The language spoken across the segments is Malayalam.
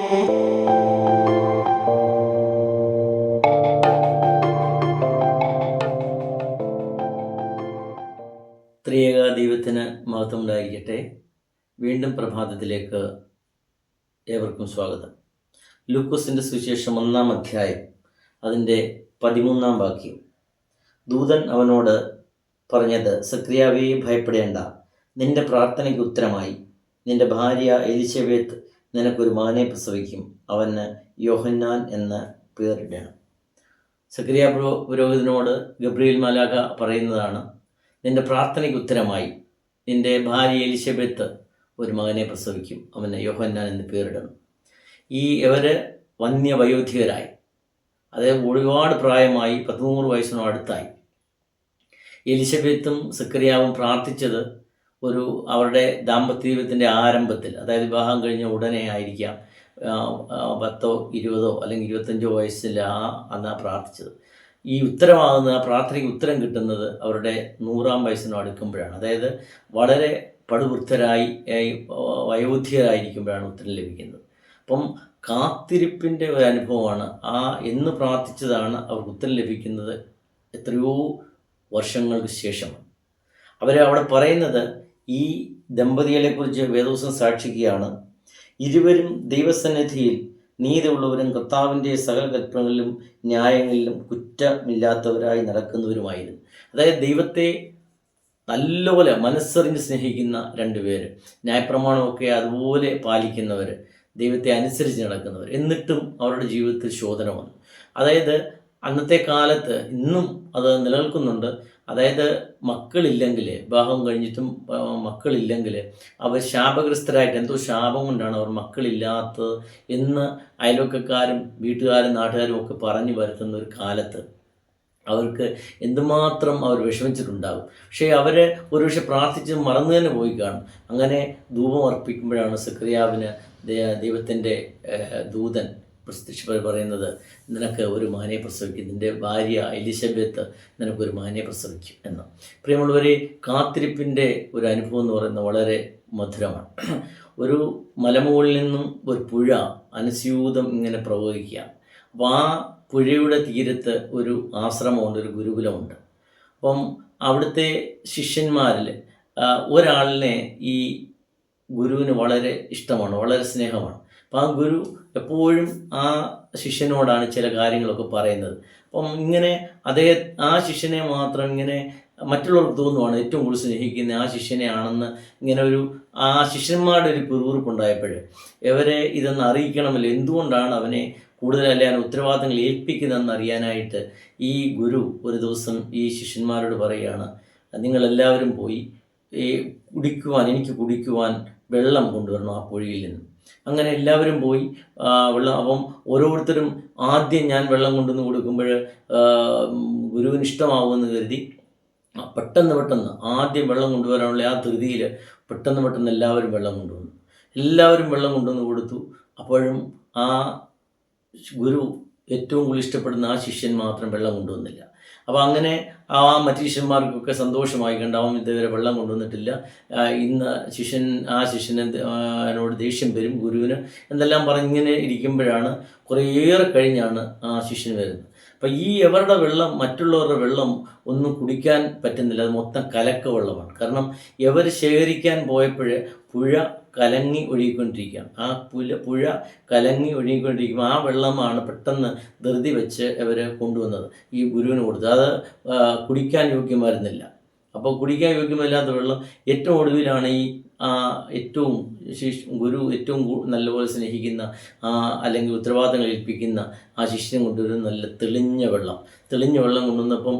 ത്രിയേക ദൈവത്തിന് മഹത്വം ഉണ്ടായിരിക്കട്ടെ. വീണ്ടും പ്രഭാതത്തിലേക്ക് ഏവർക്കും സ്വാഗതം. ലൂക്കോസിൻ്റെ സുവിശേഷം 1-ാം അധ്യായം അതിൻ്റെ 13-ാം വാക്യം. ദൂതൻ അവനോട് പറഞ്ഞത്, സക്രിയാവേ, ഭയപ്പെടേണ്ട, നിന്റെ പ്രാർത്ഥനയ്ക്ക് ഉത്തരമായി നിന്റെ ഭാര്യ എലിശബേത്ത് നിനക്കൊരു മകനെ പ്രസവിക്കും, അവന് യോഹന്നാൻ എന്ന് പേരിടണം. സക്രിയ പുരോഹിതനോട് ഗബ്രിയേൽ മാലാഖ പറയുന്നതാണ്, നിന്റെ പ്രാർത്ഥനയ്ക്ക് ഉത്തരമായി നിന്റെ ഭാര്യ എലിശബെത്ത് ഒരു മകനെ പ്രസവിക്കും, അവന് യോഹന്നാൻ എന്ന് പേരിടണം. ഇവർ വന്യവയോധികരായി, അതായത് ഒരുപാട് പ്രായമായി, 100 വയസ്സിനോ അടുത്തായി. എലിശബെത്തും സക്രിയാവും പ്രാർത്ഥിച്ചത് അവരുടെ ദാമ്പത്യ ജീവിതത്തിൻ്റെ ആരംഭത്തിൽ, അതായത് വിവാഹം കഴിഞ്ഞ ഉടനെ ആയിരിക്കാം, 10, 20 അല്ലെങ്കിൽ 25 വയസ്സിൽ അന്നാ പ്രാർത്ഥിച്ചത്. ഈ ഉത്തരമാകുന്ന പ്രാർത്ഥനയ്ക്ക് ഉത്തരം കിട്ടുന്നത് അവരുടെ 100-ാം വയസ്സിനോ അടുക്കുമ്പോഴാണ്. അതായത് വളരെ പടുവൃദ്ധരായി വയോധികരായിരിക്കുമ്പോഴാണ് ഉത്തരം ലഭിക്കുന്നത്. അപ്പം കാത്തിരിപ്പിൻ്റെ ഒരു അനുഭവമാണ്. എന്ന് പ്രാർത്ഥിച്ചതാണ് അവർക്ക് ഉത്തരം ലഭിക്കുന്നത് എത്രയോ വർഷങ്ങൾക്ക് ശേഷമാണ്. അവിടെ പറയുന്നത്, ഈ ദമ്പതികളെക്കുറിച്ച് വേദപുസ്തകം സാക്ഷിക്കുകയാണ്, ഇരുവരും ദൈവസന്നിധിയിൽ നീതിയുള്ളവരും കർത്താവിൻ്റെ സകല കൽപ്പനകളിലും ന്യായങ്ങളിലും കുറ്റമില്ലാത്തവരായി നടക്കുന്നവരുമായിരുന്നു. അതായത് ദൈവത്തെ നല്ലപോലെ മനസ്സറിഞ്ഞ് സ്നേഹിക്കുന്ന 2 പേര്, ന്യായപ്രമാണമൊക്കെ അതുപോലെ പാലിക്കുന്നവർ, ദൈവത്തെ അനുസരിച്ച് നടക്കുന്നവർ. എന്നിട്ടും അവരുടെ ജീവിതത്തിൽ ശോധന വന്നു. അതായത് അന്നത്തെ കാലത്ത് ഇന്നും അത് നിലനിൽക്കുന്നുണ്ട്. അതായത് മക്കളില്ലെങ്കിൽ, വിവാഹം കഴിഞ്ഞിട്ടും മക്കളില്ലെങ്കിൽ അവർ ശാപഗ്രസ്തരായിട്ട്, എന്തോ ശാപം കൊണ്ടാണ് അവർ മക്കളില്ലാത്തത് എന്ന് അയൽവക്കക്കാരും വീട്ടുകാരും നാട്ടുകാരും ഒക്കെ പറഞ്ഞു വരുത്തുന്ന ഒരു കാലത്ത് അവർക്ക് എന്തുമാത്രം അവർ വിഷമിച്ചിട്ടുണ്ടാകും. പക്ഷേ അവർ ഒരുപക്ഷെ പ്രാർത്ഥിച്ച് മറന്നു തന്നെ പോയി കാണും. അങ്ങനെ ധൂപം അർപ്പിക്കുമ്പോഴാണ് സക്രിയാവിന് ദൈവത്തിൻ്റെ ദൂതൻ പറയുന്നത്, നിനക്ക് ഒരു മകനെ പ്രസവിക്കും, നിൻ്റെ ഭാര്യ എലിശബെത്ത് നിനക്കൊരു മകനെ പ്രസവിക്കും എന്ന്. പ്രിയമുള്ളവരെ, കാത്തിരിപ്പിൻ്റെ ഒരു അനുഭവം എന്ന് പറയുന്നത് വളരെ മധുരമാണ്. ഒരു മലമുകളിൽ നിന്നും ഒരു പുഴ അനുസ്യൂതം ഇങ്ങനെ പ്രവഹിക്കുക. അപ്പോൾ ആ പുഴയുടെ തീരത്ത് ഒരു ആശ്രമമുണ്ട്, ഒരു ഗുരുകുലമുണ്ട്. അപ്പം അവിടുത്തെ ശിഷ്യന്മാരിൽ ഒരാളിനെ ഈ ഗുരുവിന് വളരെ ഇഷ്ടമാണ്, വളരെ സ്നേഹമാണ്. അപ്പം ആ ഗുരു എപ്പോഴും ആ ശിഷ്യനോടാണ് ചില കാര്യങ്ങളൊക്കെ പറയുന്നത്. അപ്പം ഇങ്ങനെ ആ ശിഷ്യനെ മാത്രം ഇങ്ങനെ മറ്റുള്ളവർക്ക് തോന്നുവാണ് ഏറ്റവും കൂടുതൽ സ്നേഹിക്കുന്ന ആ ശിഷ്യനെ ആണെന്ന്. ഇങ്ങനെ ആ ശിഷ്യന്മാരുടെ ഒരു പിറുപിറുപ്പുണ്ടായപ്പോൾ ഇവരെ ഇതൊന്ന് അറിയിക്കണമല്ലോ, എന്തുകൊണ്ടാണ് അവനെ കൂടുതലല്ല ഉത്തരവാദിത്തങ്ങൾ ഏൽപ്പിക്കുന്നതെന്ന് അറിയാനായിട്ട് ഈ ഗുരു ഒരു ദിവസം ഈ ശിഷ്യന്മാരോട് പറയുകയാണ്, നിങ്ങളെല്ലാവരും പോയി എനിക്ക് കുടിക്കുവാൻ വെള്ളം കൊണ്ടുവരണം ആ പുഴയിൽ നിന്ന്. അങ്ങനെ എല്ലാവരും പോയി വെള്ളം. അപ്പം ഓരോരുത്തരും ആദ്യം ഞാൻ വെള്ളം കൊണ്ടുവന്ന് കൊടുക്കുമ്പോൾ ഗുരുവിന് ഇഷ്ടമാവുമെന്ന് കരുതി പെട്ടെന്ന് ആദ്യം വെള്ളം കൊണ്ടുവരാനുള്ള ആ ധൃതിയിൽ പെട്ടെന്ന് എല്ലാവരും വെള്ളം കൊണ്ടുവന്നു. എല്ലാവരും വെള്ളം കൊണ്ടുവന്ന് കൊടുത്തു. അപ്പോഴും ആ ഗുരു ഏറ്റവും കൂടുതൽ ഇഷ്ടപ്പെടുന്ന ആ ശിഷ്യൻ മാത്രം വെള്ളം കൊണ്ടുവന്നില്ല. അപ്പോൾ അങ്ങനെ മറ്റു ശിഷ്യന്മാർക്കൊക്കെ സന്തോഷമായി കണ്ട്, അവൻ ഇതുവരെ വെള്ളം കൊണ്ടുവന്നിട്ടില്ല, ഇന്ന് ആ ശിഷ്യനോട് ദേഷ്യം വരും ഗുരുവിന് എന്നെല്ലാം പറഞ്ഞിങ്ങനെ ഇരിക്കുമ്പോഴാണ് കുറേയേറെ കഴിഞ്ഞാണ് ആ ശിഷ്യൻ വരുന്നത്. അപ്പം എവരുടെ വെള്ളം, മറ്റുള്ളവരുടെ വെള്ളം ഒന്നും കുടിക്കാൻ പറ്റുന്നില്ല, അത് മൊത്തം കലക്ക വെള്ളമാണ്. കാരണം ഇവർ ശേഖരിക്കാൻ പോയപ്പോൾ പുഴ കലങ്ങി ഒഴുകിക്കൊണ്ടിരിക്കുകയാണ്. ആ പുഴ കലങ്ങി ഒഴുകിക്കൊണ്ടിരിക്കുമ്പോൾ ആ വെള്ളമാണ് പെട്ടെന്ന് ധൃതി വെച്ച് ഇവർ കൊണ്ടുവന്നത്, ഈ ഗുരുവിന് കൊടുത്തത്. അത് കുടിക്കാൻ യോഗ്യമായിരുന്നില്ല. അപ്പോൾ കുടിക്കാൻ യോഗ്യമല്ലാത്ത വെള്ളം ഏറ്റവും ഒടുവിലാണ് ഗുരു ഏറ്റവും നല്ലപോലെ സ്നേഹിക്കുന്ന അല്ലെങ്കിൽ ഉത്തരവാദിത്തങ്ങൾ ഏൽപ്പിക്കുന്ന ആ ശിഷ്യനെ കൊണ്ടുവരുന്ന നല്ല തെളിഞ്ഞ വെള്ളം കൊണ്ടുവന്നപ്പം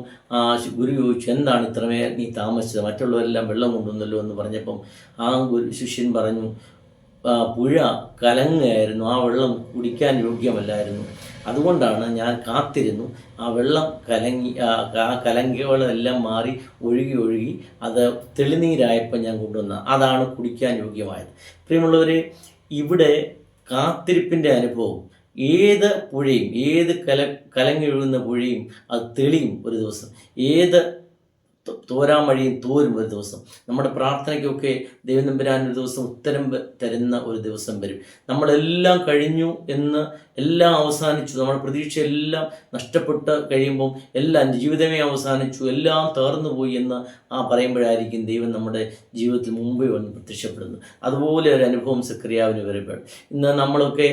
ഗുരു ചോദിച്ചു, എന്താണ് ഇത്രമേൽ നീ താമസിച്ചത്, മറ്റുള്ളവരെല്ലാം വെള്ളം കൊണ്ടുവന്നല്ലോ എന്ന് പറഞ്ഞപ്പം ആ ശിഷ്യൻ പറഞ്ഞു, പുഴ കലങ്ങുകയായിരുന്നു, ആ വെള്ളം കുടിക്കാൻ യോഗ്യമല്ലായിരുന്നു, അതുകൊണ്ടാണ് ഞാൻ കാത്തിരുന്നു. ആ വെള്ളം കലങ്കികളെല്ലാം മാറി ഒഴുകി അത് തെളിനീരായപ്പോൾ ഞാൻ കൊണ്ടുവന്ന അതാണ് കുടിക്കാൻ യോഗ്യമായത്. പ്രിയമുള്ളവരെ, ഇവിടെ കാത്തിരിപ്പിൻ്റെ അനുഭവം, ഏത് പുഴയും, ഏത് കലങ്ങി ഒഴുകുന്ന പുഴയും അത് തെളിയും ഒരു ദിവസം. ഏത് തോരാൻ വഴിയും തോരും ഒരു ദിവസം. നമ്മുടെ പ്രാർത്ഥനയ്ക്കൊക്കെ ദൈവം തമ്പുരാൻ ഒരു ദിവസം ഉത്തരം തരുന്ന ഒരു ദിവസം വരും. നമ്മളെല്ലാം കഴിഞ്ഞു എന്ന്, എല്ലാം അവസാനിച്ചു, നമ്മുടെ പ്രതീക്ഷയെല്ലാം നഷ്ടപ്പെട്ട് കഴിയുമ്പം എല്ലാം ജീവിതമേ അവസാനിച്ചു, എല്ലാം തകർന്നു പോയി എന്ന് പറയുമ്പോഴായിരിക്കും ദൈവം നമ്മുടെ ജീവിതത്തിൽ മുമ്പേ വന്ന് പ്രത്യക്ഷപ്പെടുന്നത്. അതുപോലെ ഒരു അനുഭവം സക്കറിയാവിന് വരുമ്പോൾ ഇന്ന് നമ്മളൊക്കെ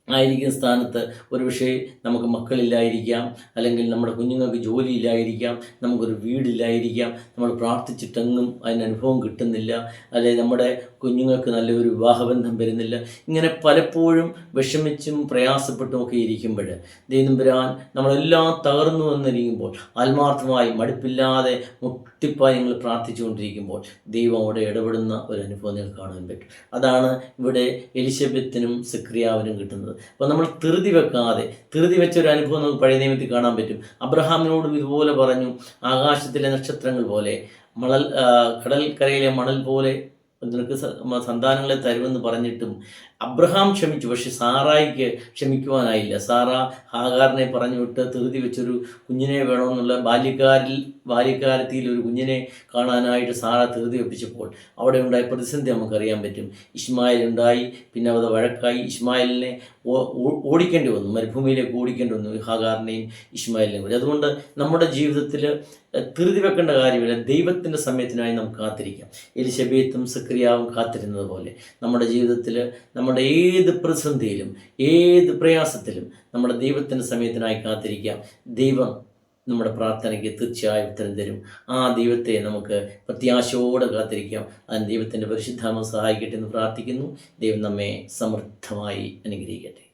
ആയിരിക്കുന്ന സ്ഥാനത്ത് ഒരു പക്ഷേ നമുക്ക് മക്കളില്ലായിരിക്കാം, അല്ലെങ്കിൽ നമ്മുടെ കുഞ്ഞുങ്ങൾക്ക് ജോലിയില്ലായിരിക്കാം, നമുക്കൊരു വീടില്ലായിരിക്കാം, നമ്മൾ പ്രാർത്ഥിച്ചിട്ടെങ്ങും അതിന് അനുഭവം കിട്ടുന്നില്ല, അല്ലെങ്കിൽ നമ്മുടെ കുഞ്ഞുങ്ങൾക്ക് നല്ലൊരു വിവാഹബന്ധം വരുന്നില്ല. ഇങ്ങനെ പലപ്പോഴും വിഷമിച്ചും പ്രയാസപ്പെട്ടും ഒക്കെ ഇരിക്കുമ്പോൾ ദൈവം തമ്പുരാൻ നമ്മളെല്ലാം തകർന്നു വന്നിരിക്കുമ്പോൾ ആത്മാർത്ഥമായി മടുപ്പില്ലാതെ മുട്ടിപ്പായി നിങ്ങൾ പ്രാർത്ഥിച്ചുകൊണ്ടിരിക്കുമ്പോൾ ദൈവം അവിടെ ഇടപെടുന്ന ഒരു അനുഭവം നിങ്ങൾക്ക് കാണാൻ പറ്റും. അതാണ് ഇവിടെ എലിശബത്തിനും സക്രിയാവിനും കിട്ടുന്നത്. അപ്പോൾ നമ്മൾ ധൃതി വെച്ച ഒരു അനുഭവം നമുക്ക് പഴയ നിയമത്തിൽ കാണാൻ പറ്റും. അബ്രഹാമിനോടും ഇതുപോലെ പറഞ്ഞു, ആകാശത്തിലെ നക്ഷത്രങ്ങൾ പോലെ, കടൽക്കരയിലെ മണൽ പോലെ നിനക്ക് സന്താനങ്ങളെ തരുമെന്ന് പറഞ്ഞിട്ടും അബ്രഹാം ക്ഷമിച്ചു. പക്ഷെ സാറായിക്ക് ക്ഷമിക്കുവാനായില്ല. സാറ ഹാഗാറിനെ പറഞ്ഞു വിട്ട് ധൃതി വെച്ചൊരു കുഞ്ഞിനെ വേണമെന്നുള്ള ബാല്യകാലത്തിൽ ഒരു കുഞ്ഞിനെ കാണാനായിട്ട് സാറ ധൃതി വെപ്പിച്ചപ്പോൾ അവിടെ ഉണ്ടായ പ്രതിസന്ധി നമുക്കറിയാൻ പറ്റും. ഇസ്മായിൽ ഉണ്ടായി, പിന്നെ അത് വഴക്കായി. ഇസ്മായിലിനെ ഓടിക്കേണ്ടി വന്നു, മരുഭൂമിയിലേക്ക് ഓടിക്കേണ്ടി വന്നു, ഹാഗാറിനെയും ഇസ്മായിലിനെയും കൂടി. അതുകൊണ്ട് നമ്മുടെ ജീവിതത്തിൽ ധൃതി വെക്കേണ്ട കാര്യമില്ല. ദൈവത്തിൻ്റെ സമയത്തിനായി നമുക്ക് കാത്തിരിക്കാം. എലിശബേത്തും സക്രിയാവും കാത്തിരുന്നത് പോലെ നമ്മുടെ ജീവിതത്തിൽ നമ്മുടെ ഏത് പ്രതിസന്ധിയിലും ഏത് പ്രയാസത്തിലും നമ്മുടെ ദൈവത്തിൻ്റെ സമയത്തിനായി കാത്തിരിക്കാം. ദൈവം നമ്മുടെ പ്രാർത്ഥനയ്ക്ക് തീർച്ചയായും ഉത്തരം തരും. ആ ദൈവത്തെ നമുക്ക് പ്രത്യാശയോടെ കാത്തിരിക്കാം. അതിന് ദൈവത്തിൻ്റെ പരിശുദ്ധാത്മാവ് സഹായിക്കട്ടെ എന്ന് പ്രാർത്ഥിക്കുന്നു. ദൈവം നമ്മെ സമൃദ്ധമായി അനുഗ്രഹിക്കട്ടെ.